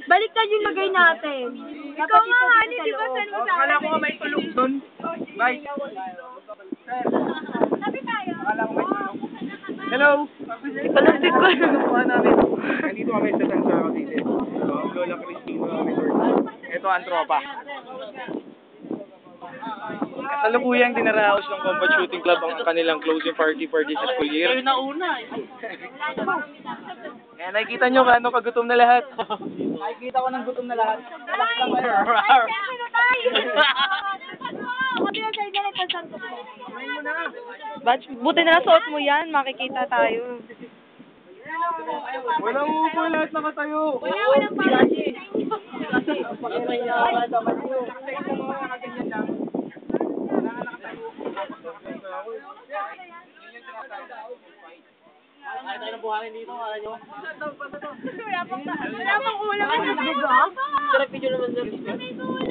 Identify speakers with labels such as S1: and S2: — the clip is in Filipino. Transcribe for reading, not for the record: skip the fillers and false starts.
S1: Baliktad yung lagay natin. Ikaw nga, Hani, di ba saan mo sa akin?
S2: Akala ko nga may tulog doon. Bye.
S1: Sabi tayo.
S2: Akala ko may tulog. Hello!
S1: Palastik ko.
S2: Namin. Nandito kami sa San Saro City. Lola Cristina Resort. Ito ang tropa. Kasalukuyang dinaraos ng Combat Shooting Club ang kanilang closing party for this school year. Kayo nauna eh. Kaya nakikita nyo kano kagutom na lahat. Nakikita ko ng gutom na lahat.
S1: Batch, buti na lang suot mo yan, makikita tayo.
S2: Walang upo, lahat nakatayo.
S1: Walang party.
S2: Ay, tayo na buhangin dito, kala nyo?
S1: Wala pang ulam. Sarap video naman.